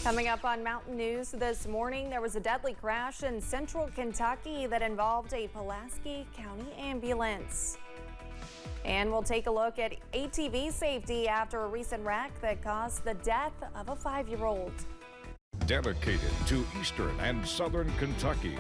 Coming up on Mountain News this morning, there was a deadly crash in central Kentucky that involved a Pulaski County ambulance. And we'll take a look at ATV safety after a recent wreck that caused the death of a 5-year-old. Dedicated to Eastern and Southern Kentucky,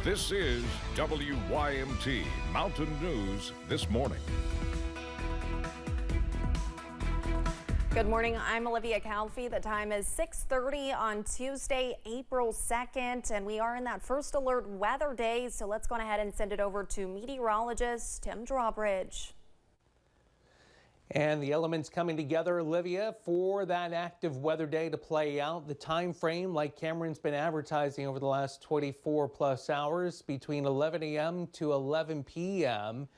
this is WYMT Mountain News This Morning. Good morning, I'm Olivia Calfee. The time is 6:30 on Tuesday, April 2nd, and we are in that first alert weather day, so let's go ahead and send it over to meteorologist Tim Drawbridge. And the elements coming together, Olivia, for that active weather day to play out. The time frame, like Cameron's been advertising over the last 24 plus hours, between 11 a.m. to 11 p.m.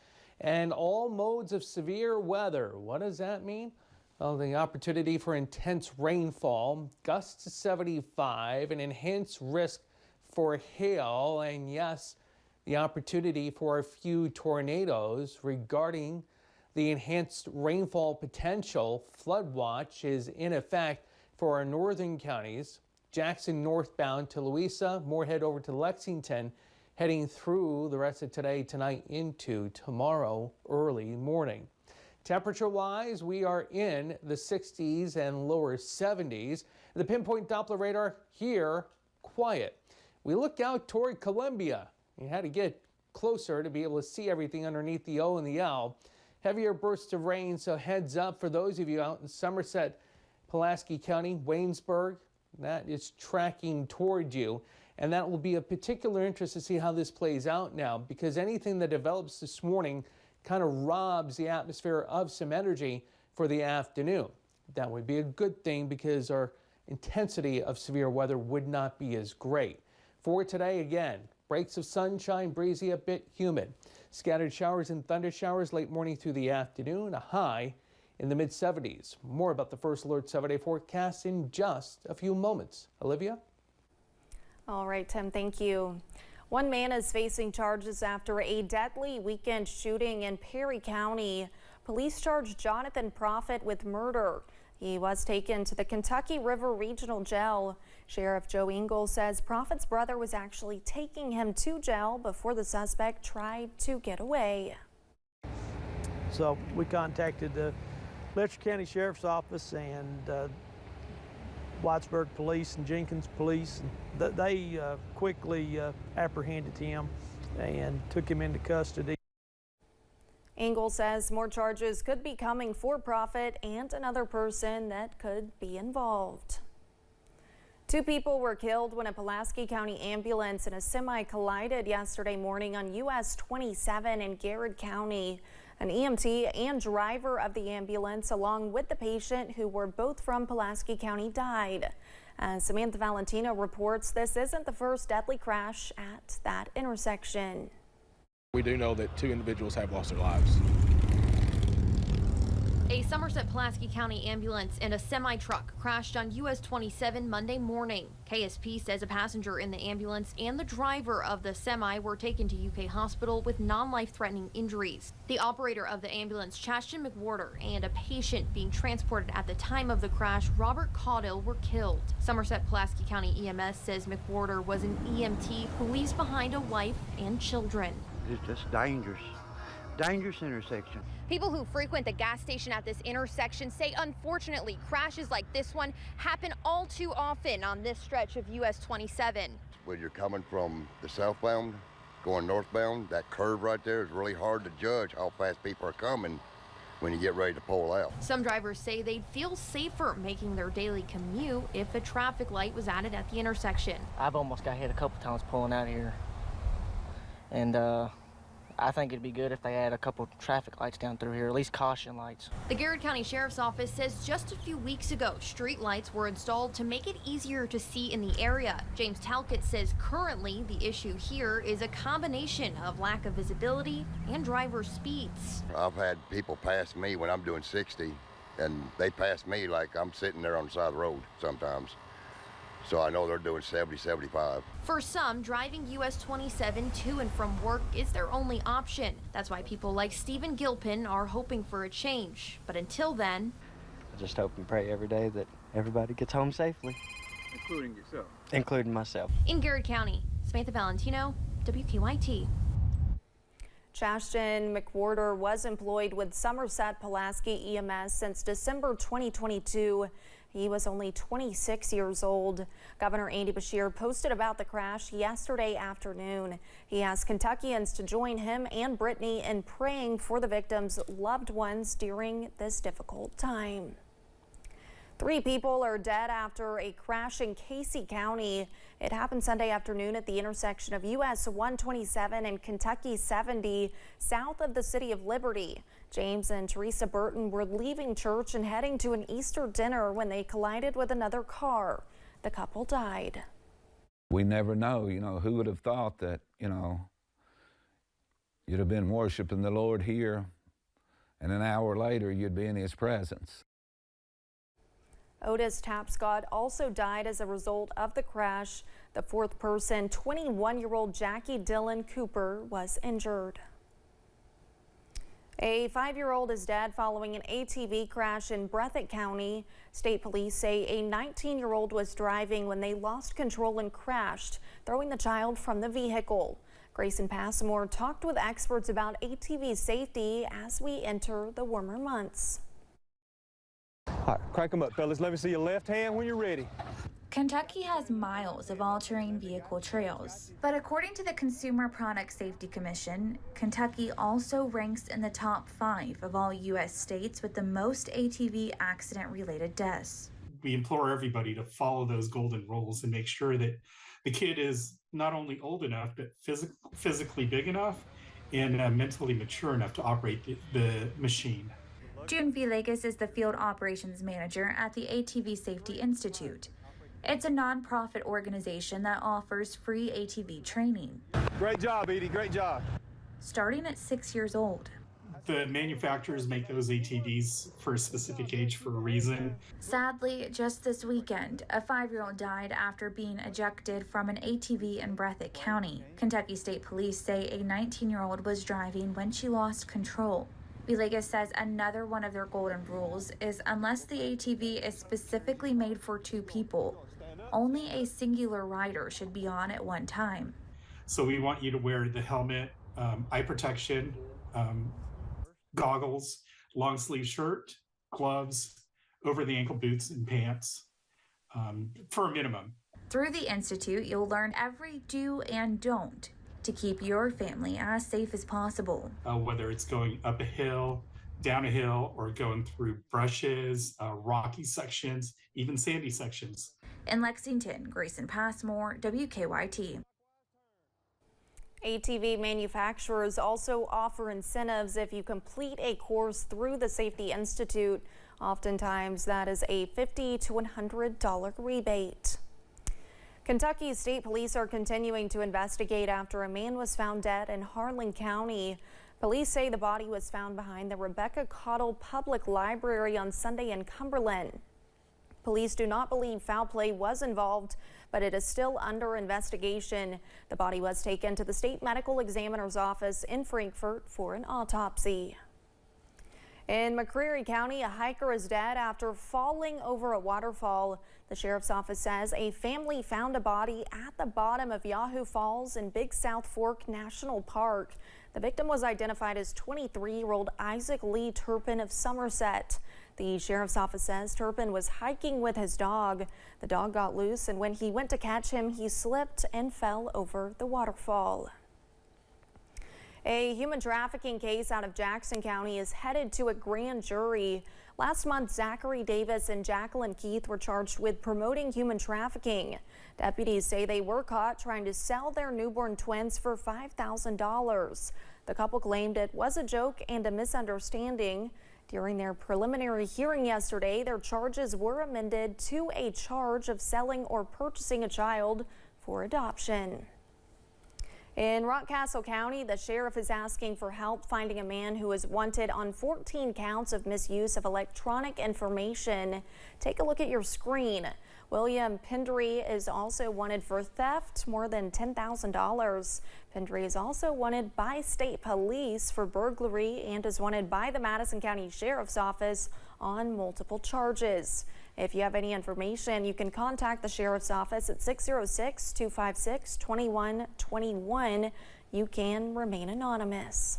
and all modes of severe weather. What does that mean? Well, the opportunity for intense rainfall, gusts to 75, an enhanced risk for hail, and yes, the opportunity for a few tornadoes. Regarding the enhanced rainfall potential, flood watch is in effect for our northern counties. Jackson northbound to Louisa, Moorhead over to Lexington, heading through the rest of today, tonight into tomorrow early morning. Temperature-wise, we are in the 60s and lower 70s. The pinpoint Doppler radar here, quiet. We look out toward Columbia. You had to get closer to be able to see everything underneath the O and the L. Heavier bursts of rain, so heads up for those of you out in Somerset, Pulaski County, Waynesburg. That is tracking toward you. And that will be of particular interest to see how this plays out now, because anything that develops this morning kind of robs the atmosphere of some energy for the afternoon. That would be a good thing because our intensity of severe weather would not be as great. For today, again, breaks of sunshine, breezy, a bit humid. Scattered showers and thunder showers late morning through the afternoon, a high in the mid-70s. More about the first alert 7-day forecast in just a few moments. Olivia? All right, Tim, thank you. One man is facing charges after a deadly weekend shooting in Perry County. Police charged Jonathan Profit with murder. He was taken to the Kentucky River Regional Jail. Sheriff Joe Engel says Profit's brother was actually taking him to jail before the suspect tried to get away. So we contacted the Letcher County Sheriff's Office and Whitesburg Police and Jenkins Police. They quickly apprehended him and took him into custody. Engel says more charges could be coming for Profit and another person that could be involved. 2 people were killed when a Pulaski County ambulance and a semi collided yesterday morning on US 27 in Garrett County. An EMT and driver of the ambulance, along with the patient, who were both from Pulaski County, died. Samantha Valentino reports this isn't the first deadly crash at that intersection. We do know that 2 individuals have lost their lives. A Somerset Pulaski County ambulance and a semi-truck crashed on US 27 Monday morning. KSP says a passenger in the ambulance and the driver of the semi were taken to UK hospital with non-life-threatening injuries. The operator of the ambulance, Chaston McWhorter, and a patient being transported at the time of the crash, Robert Caudill, were killed. Somerset Pulaski County EMS says McWhorter was an EMT who leaves behind a wife and children. It's just dangerous intersection. People who frequent the gas station at this intersection say, unfortunately, crashes like this one happen all too often on this stretch of US 27. When you're coming from the southbound, going northbound, that curve right there is really hard to judge how fast people are coming when you get ready to pull out. Some drivers say they'd feel safer making their daily commute if a traffic light was added at the intersection. I've almost got hit a couple times pulling out here, and I think it'd be good if they add a couple traffic lights down through here, at least caution lights. The Garrett County Sheriff's Office says just a few weeks ago, street lights were installed to make it easier to see in the area. James Talcott says currently the issue here is a combination of lack of visibility and driver speeds. I've had people pass me when I'm doing 60, and they pass me like I'm sitting there on the side of the road sometimes. So I know they're doing 70, 75. For some, driving US 27 to and from work is their only option. That's why people like Stephen Gilpin are hoping for a change. But until then, I just hope and pray every day that everybody gets home safely. Including yourself? Including myself. In Garrett County, Samantha Valentino, WKYT. Chashton McWhorter was employed with Somerset Pulaski EMS since December 2022. He was only 26 years old. Governor Andy Beshear posted about the crash yesterday afternoon. He asked Kentuckians to join him and Brittany in praying for the victims' loved ones during this difficult time. 3 people are dead after a crash in Casey County. It happened Sunday afternoon at the intersection of US 127 and Kentucky 70, south of the city of Liberty. James and Teresa Burton were leaving church and heading to an Easter dinner when they collided with another car. The couple died. We never know, who would have thought that, you'd have been worshiping the Lord here, and an hour later you'd be in his presence. Otis Tapscott also died as a result of the crash. The 4th person, 21-year-old Jackie Dillon Cooper, was injured. A 5-year-old is dead following an ATV crash in Breathitt County. State police say a 19-year-old was driving when they lost control and crashed, throwing the child from the vehicle. Grayson Passmore talked with experts about ATV safety as we enter the warmer months. All right, crank them up, fellas. Let me see your left hand when you're ready. Kentucky has miles of all-terrain vehicle trails, but according to the Consumer Product Safety Commission, Kentucky also ranks in the top 5 of all U.S. states with the most ATV accident-related deaths. We implore everybody to follow those golden rules and make sure that the kid is not only old enough, but physically big enough and mentally mature enough to operate the machine. June Villegas is the field operations manager at the ATV Safety Institute. It's a nonprofit organization that offers free ATV training. Great job, Edie. Great job. Starting at 6 years old. The manufacturers make those ATVs for a specific age for a reason. Sadly, just this weekend, a 5-year-old died after being ejected from an ATV in Breathitt County. Kentucky State Police say a 19-year-old was driving when she lost control. Villegas says another one of their golden rules is unless the ATV is specifically made for 2 people, only a singular rider should be on at one time. So we want you to wear the helmet, eye protection, goggles, long sleeve shirt, gloves, over the ankle boots and pants for a minimum. Through the Institute, you'll learn every do and don't to keep your family as safe as possible. Whether it's going up a hill, down a hill, or going through brushes, rocky sections, even sandy sections. In Lexington, Grayson Passmore, WKYT. ATV manufacturers also offer incentives if you complete a course through the Safety Institute. Oftentimes, that is a $50 to $100 rebate. Kentucky State Police are continuing to investigate after a man was found dead in Harlan County. Police say the body was found behind the Rebecca Cottle Public Library on Sunday in Cumberland. Police do not believe foul play was involved, but it is still under investigation. The body was taken to the state medical examiner's office in Frankfort for an autopsy. In McCreary County, a hiker is dead after falling over a waterfall. The sheriff's office says a family found a body at the bottom of Yahoo Falls in Big South Fork National Park. The victim was identified as 23-year-old Isaac Lee Turpin of Somerset. The sheriff's office says Turpin was hiking with his dog. The dog got loose, and when he went to catch him, he slipped and fell over the waterfall. A human trafficking case out of Jackson County is headed to a grand jury. Last month, Zachary Davis and Jacqueline Keith were charged with promoting human trafficking. Deputies say they were caught trying to sell their newborn twins for $5,000. The couple claimed it was a joke and a misunderstanding. During their preliminary hearing yesterday, their charges were amended to a charge of selling or purchasing a child for adoption. In Rockcastle County, the sheriff is asking for help finding a man who is wanted on 14 counts of misuse of electronic information. Take a look at your screen. William Pendry is also wanted for theft, more than $10,000. Pendry is also wanted by state police for burglary and is wanted by the Madison County Sheriff's Office on multiple charges. If you have any information, you can contact the Sheriff's Office at 606-256-2121. You can remain anonymous.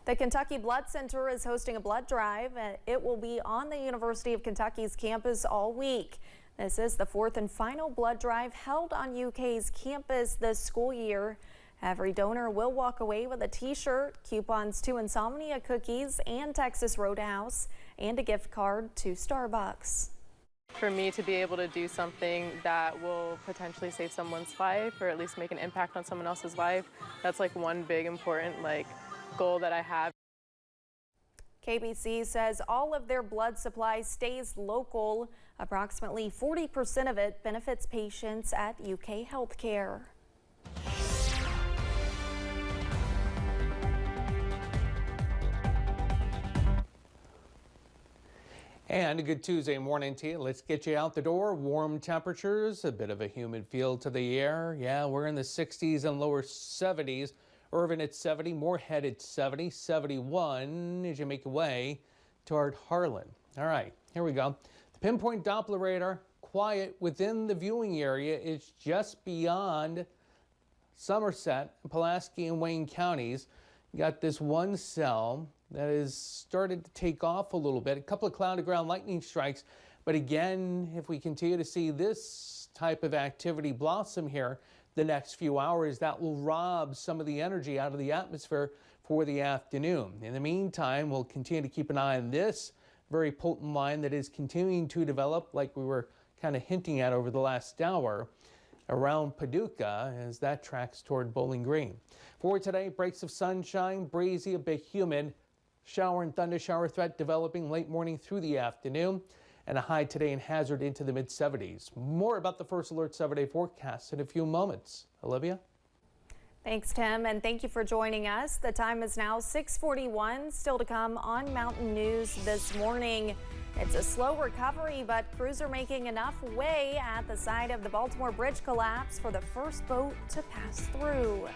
The Kentucky Blood Center is hosting a blood drive. It will be on the University of Kentucky's campus all week. This is the fourth and final blood drive held on UK's campus this school year. Every donor will walk away with a t-shirt, coupons to Insomnia Cookies and Texas Roadhouse, and a gift card to Starbucks. For me to be able to do something that will potentially save someone's life or at least make an impact on someone else's life, that's like one big important goal that I have. KBC says all of their blood supply stays local. Approximately 40% of it benefits patients at UK Healthcare. And a good Tuesday morning to you. Let's get you out the door. Warm temperatures, a bit of a humid feel to the air. Yeah, we're in the 60s and lower 70s. Irvine at 70, Moorhead at 70, 71 as you make your way toward Harlan. All right, here we go. The pinpoint Doppler radar, quiet within the viewing area, is just beyond Somerset, Pulaski, and Wayne counties. You got this one cell that has started to take off a little bit. A couple of cloud-to-ground lightning strikes. But again, if we continue to see this type of activity blossom here the next few hours, that will rob some of the energy out of the atmosphere for the afternoon. In the meantime, we'll continue to keep an eye on this very potent line that is continuing to develop, like we were kind of hinting at over the last hour, around Paducah as that tracks toward Bowling Green. For today, breaks of sunshine, breezy, a bit humid. Shower and thunder shower threat developing late morning through the afternoon, and a high today in Hazard into the mid-70s. More about the First Alert 7-day forecast in a few moments. Olivia? Thanks, Tim, and thank you for joining us. The time is now 6:41. Still to come on Mountain News this morning. It's a slow recovery, but crews are making enough way at the site of the Baltimore Bridge collapse for the first boat to pass through.